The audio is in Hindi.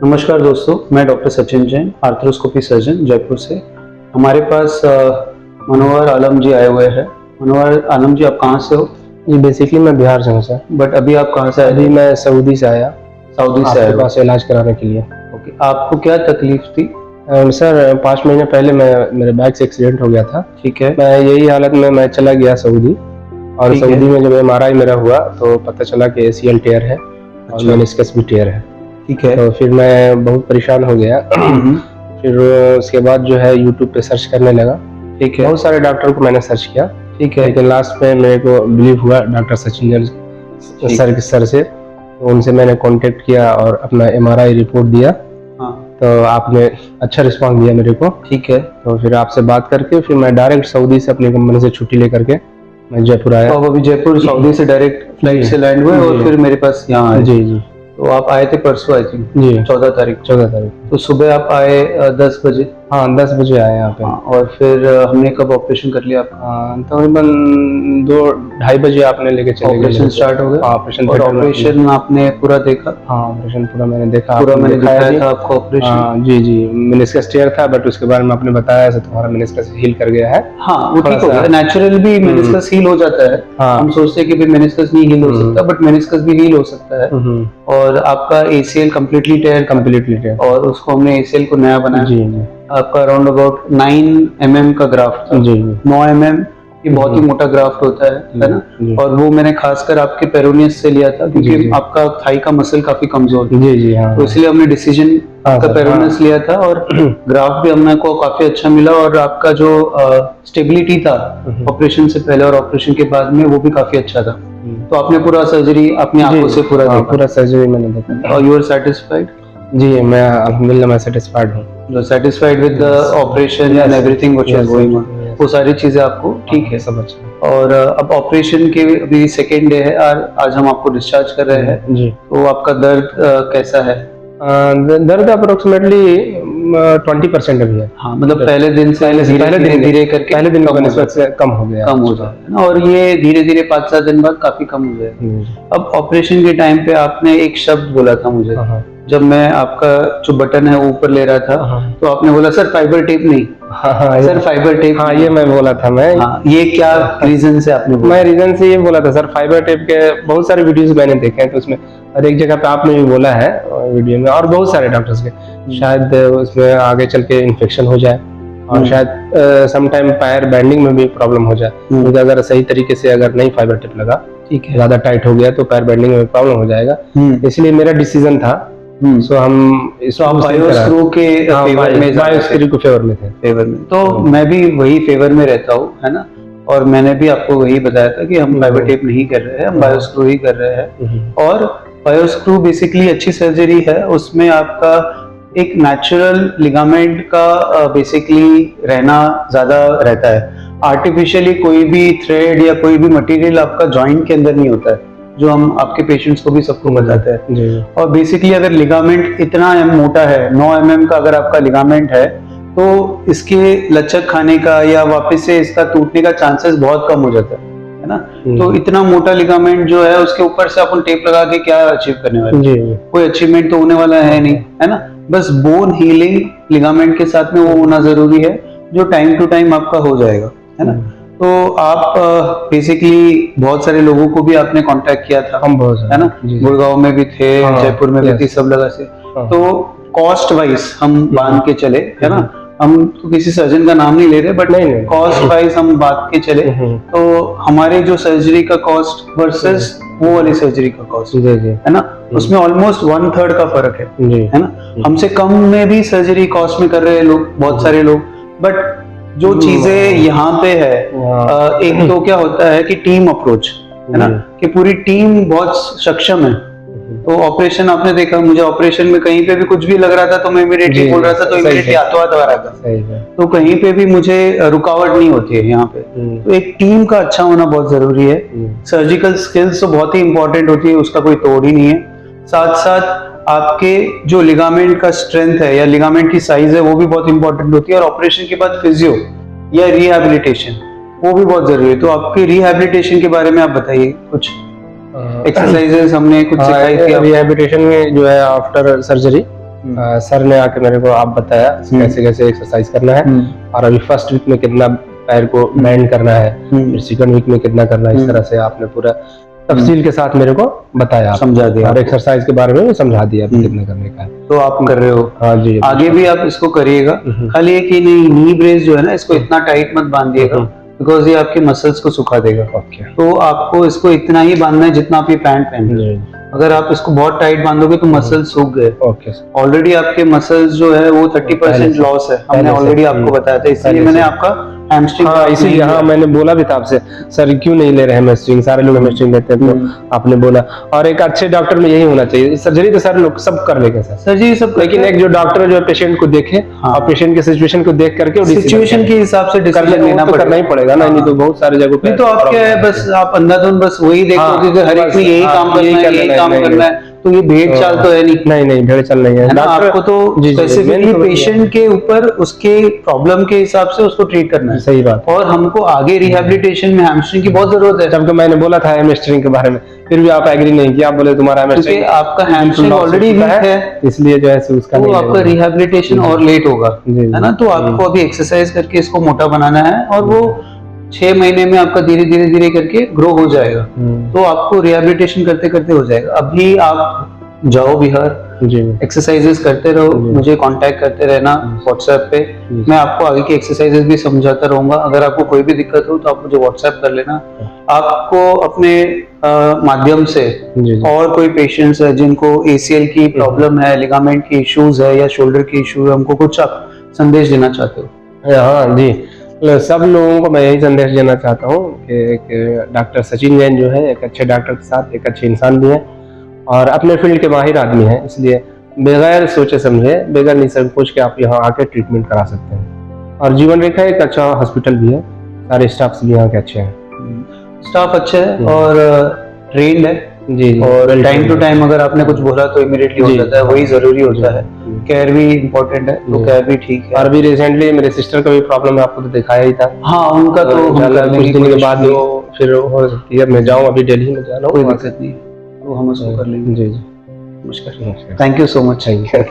नमस्कार दोस्तों, मैं doctor Sachin Jain, arthroscopy surgeon Jaipur से। हमारे पास मनोहर आलम जी आए हुए हैं। मनोहर आलम जी, आप कहाँ से हो? जी बेसिकली मैं बिहार से हूँ सर। बट अभी आप कहाँ से आए? अभी मैं सऊदी से आया, सऊदी से आए आपके पास इलाज कराने के लिए। ओके, आपको क्या तकलीफ थी? सर 5 महीने पहले मेरे बाइक से एक्सीडेंट हो गया था। ठीक है। मैं यही हालत में मैं चला गया सऊदी, और ठीक है। सऊदी में जब MRI मेरा हुआ तो पता चला कि ACL टेयर है और अच्छा। मेनिस्कस भी टेयर है। ठीक है। तो फिर मैं बहुत परेशान हो गया। फिर उसके बाद जो है यूट्यूब पे सर्च करने लगा। ठीक है। बहुत सारे डॉक्टर को मैंने सर्च किया, ठीक है। लेकिन लास्ट में मेरे को बिलीव हुआ डॉक्टर सचिन जैन सर से। तो उनसे मैंने कांटेक्ट किया और अपना MRI रिपोर्ट दिया। हाँ। तो आपने अच्छा रिस्पांस दिया मेरे को। ठीक है। तो फिर आपसे बात करके फिर मैं डायरेक्ट सऊदी से अपनी कंपनी से छुट्टी लेकर के मैं जयपुर आया। तो आप अभी जयपुर सऊदी से डायरेक्ट फ्लाइट से लैंड हुए और फिर मेरे पास यहाँ आए? जी जी। तो आप आए थे परसों, आई थिंक जी 14 तारीख। 14 तारीख। तो सुबह आप आए 10 बजे? हाँ 10 बजे आए यहाँ पे। हाँ, और फिर हमने कब ऑपरेशन कर लिया आपका? तकरीबन 2-2:30 बजे आपने लेके चले गए। ऑपरेशन स्टार्ट हो गया? ऑपरेशन और ऑपरेशन आपने पूरा देखा? हाँ ऑपरेशन पूरा मैंने देखा। पूरा मैंने दिखाया भी था आपको ऑपरेशन? जी जी। मेनिस्कस टेयर था, बट उसके बारे में आपने बताया ऐसे तुम्हारा मेनिस्कस हील कर गया है। हाँ, वो ठीक हो गया। नेचुरल भी मेनिस्कस हील हो जाता है। हाँ। हम सोचते हैं कि भी मेनिस्कस नहीं हील हो सकता, बट मेनिस्कस भी हील हो सकता है। और आपका ACL कंप्लीटली टेयर, और उसको हमने ACL को नया बनाया। जी जी। आपका अराउंड अबाउट 9 mm का ग्राफ्ट था। जी। 9 mm ये बहुत ही मोटा ग्राफ्ट होता है ना? और वो मैंने खासकर आपके पेरोनियस से लिया था, क्योंकि आपका थाई का मसल काफी कमजोर था। जी जी। हाँ। तो इसलिए हमने डिसीजन का पेरोनियस लिया था, और ग्राफ भी हमने को काफी अच्छा मिला, और आपका जो स्टेबिलिटी था ऑपरेशन से पहले और ऑपरेशन के बाद में वो भी काफी अच्छा था। तो आपने पूरा सर्जरी अपनी आंखों से पूरा देखा? पूरा सर्जरी मैंने देखा। और यू आर सेटिस्फाइड? जी मैं अल्हम्दुलिल्लाह मैं सेटिस्फाइड हूँ। Satisfied with the operation and everything which is going on? वो सारी चीजें आपको ठीक है? सब अच्छा। और अब ऑपरेशन के अभी सेकेंड डे है, आज हम आपको डिस्चार्ज कर रहे हैं। जी। तो आपका दर्द कैसा है? दर्द अप्रोक्सीमेटली 20% अभी है। हाँ, मतलब पहले दिन से धीरे करके पहले दिन से कम हो गया। कम हो जाए ना, और ये धीरे धीरे 5-7 दिन बाद काफी कम हो जाएगा। अब ऑपरेशन के टाइम पे आपने एक शब्द बोला था मुझे, जब मैं आपका जो बटन है वो ऊपर ले रहा था, तो आपने बोला सर फाइबर टेप नहीं। Sir fibre tape. हाँ ये मैं बोला था मैं। हाँ, ये क्या रीजन से आपने बोला? मैं रीजन से ये बोला था सर, फाइबर टेप के बहुत सारे वीडियोस मैंने देखे हैं, तो उसमें हर एक जगह पे आपने भी बोला है वीडियो में, और बहुत सारे डॉक्टर्स के शायद उसमें आगे चल के इन्फेक्शन हो जाए, और शायद सम टाइम पैर बैंडिंग में भी प्रॉब्लम हो जाए, क्योंकि अगर सही तरीके से अगर नहीं फाइबर टेप लगा, ठीक है, ज्यादा टाइट हो गया तो पैर बैंडिंग में प्रॉब्लम हो जाएगा। इसलिए मेरा डिसीजन था। सो हम आप बायोस्क्रू के फेवर में, बायोस्क्रू के फेवर में थे। फेवर में तो मैं भी वही फेवर में रहता हूँ, है ना? और मैंने भी आपको वही बताया था कि हम फाइबर टेप नहीं कर रहे हैं, हम बायोस्क्रू ही कर रहे हैं। और बायोस्क्रू बेसिकली अच्छी सर्जरी है, उसमें आपका एक नेचुरल लिगामेंट का बेसिकली रहना ज्यादा रहता है। आर्टिफिशियली कोई भी थ्रेड या कोई भी मटेरियल आपका जॉइंट के अंदर नहीं होता है, जो हम आपके पेशेंट्स को भी सबको बताते हैं। और बेसिकली अगर लिगामेंट इतना मोटा है, 9 mm का अगर आपका लिगामेंट है, तो इसके लचक खाने का या वापस से इसका टूटने का चांसेस बहुत कम हो जाता है ना? तो इतना मोटा लिगामेंट जो है, उसके ऊपर से अपन टेप लगा के क्या अचीव करने वाले? कोई अचीवमेंट तो होने वाला है नहीं, है ना? बस बोन हीलिंग लिगामेंट के साथ में वो होना जरूरी है, जो टाइम टू टाइम आपका हो जाएगा, है ना? तो आप बेसिकली बहुत सारे लोगों को भी आपने कांटेक्ट किया था, हम है ना? गुड़गांव में भी थे, जयपुर में भी थे, सब जगह से। तो कॉस्ट वाइज हम बांध के चले, है ना? हम तो किसी सर्जन का नाम नहीं ले रहे, बट कॉस्ट वाइज हम बांध के चले, तो हमारे जो सर्जरी का कॉस्ट वर्सेस वो वाली सर्जरी का कॉस्ट, है ना, उसमें ऑलमोस्ट 1/3 का फर्क है ना? हमसे कम में भी सर्जरी कॉस्ट में कर रहे हैं लोग, बहुत सारे लोग। बट जो चीजें यहाँ पे है, एक तो क्या होता है कि टीम अप्रोच, है ना, कि पूरी टीम बहुत सक्षम है। तो ऑपरेशन आपने देखा, मुझे ऑपरेशन में कहीं पे भी कुछ भी लग रहा था तो मैं इमीडिएटली बोल रहा था, तो इमीडिएटली हाथों हाथ आ रहा था। तो कहीं पे भी मुझे रुकावट नहीं होती है यहाँ पे। तो एक टीम का अच्छा होना बहुत जरूरी है। सर्जिकल स्किल्स तो बहुत ही इंपॉर्टेंट होती है, उसका कोई तोड़ ही नहीं है। साथ साथ आपके जो लिगामेंट का स्ट्रेंथ है या लिगामेंट की साइज है, वो भी बहुत इंपॉर्टेंट होती है। और ऑपरेशन के बाद फिजियो या रिहैबिलिटेशन, वो भी बहुत जरूरी है। तो आपके रिहैबिलिटेशन के बारे में आप बताइए कुछ। एक्सरसाइजेस हमने कुछ सिखाई थी। रिहैबिलिटेशन में जो है आफ्टर सर्जरी सर ने आके मेरे को आप बताया कैसे कैसे एक्सरसाइज करना है, और अभी फर्स्ट वीक में कितना पैर को बैंड करना है, फिर सेकंड वीक में कितना करना है, इस तरह से आपने पूरा तफसील के साथ मेरे को बताया, समझा दिया, और एक्सरसाइज के बारे में भी समझा दिया कितना करने का है। तो आप कर रहे हो? हाँ जी, आगे भी आप इसको करिएगा। खाली एक ही नहीं, नी ब्रेस जो है ना, इसको इतना टाइट मत बांधिएगा, बिकॉज ये आपके मसल्स को सुखा देगा। तो आपको इसको इतना ही बांधना है जितना आप ये पैंट पहन रहे हैं। अगर आप इसको बहुत टाइट बांधोगे तो मसल सूख गए। ऑलरेडी आपके मसल्स जो है वो 30% लॉस है, हमने ऑलरेडी आपको बताया था, इसलिए मैंने आपका हैमस्ट्रिंग, हाँ इसीलिए, हाँ मैंने बोला भी था आपसे, सर क्यों नहीं ले रहे हैं हैमस्ट्रिंग, सारे लोग हैमस्ट्रिंग लेते हैं, तो आपने बोला। और एक अच्छे डॉक्टर में यही होना चाहिए, सर्जरी तो सारे लोग सब कर लेंगे सर, सर्जरी सब, लेकिन एक जो डॉक्टर जो पेशेंट को देखे और पेशेंट के सिचुएशन को देख करके सिचुएशन के हिसाब से डिसीजन लेना करना ही पड़ेगा ना, नहीं तो बहुत सारे जगह पे तो आप क्या है, बस आप अंधाधुन बस वही देखोगे कि हर एक में यही काम करना है, यही काम करना है, तो ये भेड़ चाल तो है नहीं। नहीं भेड़ चाल नहीं है। आपको तो स्पेसिफिकली पेशेंट के ऊपर उसके प्रॉब्लम के हिसाब से उसको ट्रीट करना है। सही बात। और हमको आगे रिहैबिलिटेशन में हैमस्ट्रिंग की बहुत जरूरत है। जबकि मैंने बोला था हैमस्ट्रिंग के बारे में, फिर भी आप एग्री नहीं किया, आप बोले तुम्हारा हैमस्ट्रिंग, आपका हैमस्ट्रिंग ऑलरेडी वीक है, इसलिए जो है उसका तो आपका रिहैबिलिटेशन और लेट होगा, है ना। तो आपको अभी एक्सरसाइज करके इसको मोटा बनाना है, और वो 6 महीने में आपका धीरे धीरे धीरे करके ग्रो हो जाएगा। तो आपको रिहैबिलिटेशन करते करते हो जाएगा। अभी आप जाओ बिहार, एक्सरसाइजेस करते रहो, मुझे कांटेक्ट करते रहना व्हाट्सएप पे, मैं आपको आगे की एक्सरसाइजेस भी समझाता रहूंगा। अगर आपको कोई भी दिक्कत हो तो आप मुझे व्हाट्सएप कर लेना। आपको अपने माध्यम से और कोई पेशेंट्स है जिनको ACL की प्रॉब्लम है, लिगामेंट की इश्यूज है, या शोल्डर की इशू है, हमको कुछ आप संदेश देना चाहते हो? हाँ जी, सब लोगों को मैं यही संदेश देना चाहता हूँ कि एक डॉक्टर सचिन जैन जो है एक अच्छे डॉक्टर के साथ एक अच्छे इंसान भी है, और अपने फील्ड के माहिर आदमी हैं, इसलिए बगैर सोचे समझे, बगैर निसंकोच के आप यहाँ आके ट्रीटमेंट करा सकते हैं। और जीवन रेखा एक अच्छा हॉस्पिटल भी है, सारे स्टाफ्स भी यहाँ के अच्छे हैं, स्टाफ अच्छा है और ट्रेंड है जी, और टाइम टू टाइम अगर आपने कुछ बोला तो इमीडिएटली हो जाता है, वही जरूरी होता है। केयर भी इम्पोर्टेंट है, तो केयर भी ठीक है। और अभी रिसेंटली मेरे सिस्टर का भी प्रॉब्लम है, आपको तो दिखाया ही था। हाँ, उनका तो कुछ दिन के बाद वो फिर हो सकती है, मैं जाऊँ अभी दिल्ली में जा रहा हूँ, कोई दिक्कत नहीं, तो हम उसको कर लेंगे। जी जी, नमस्कार, thank you so much. Thank you.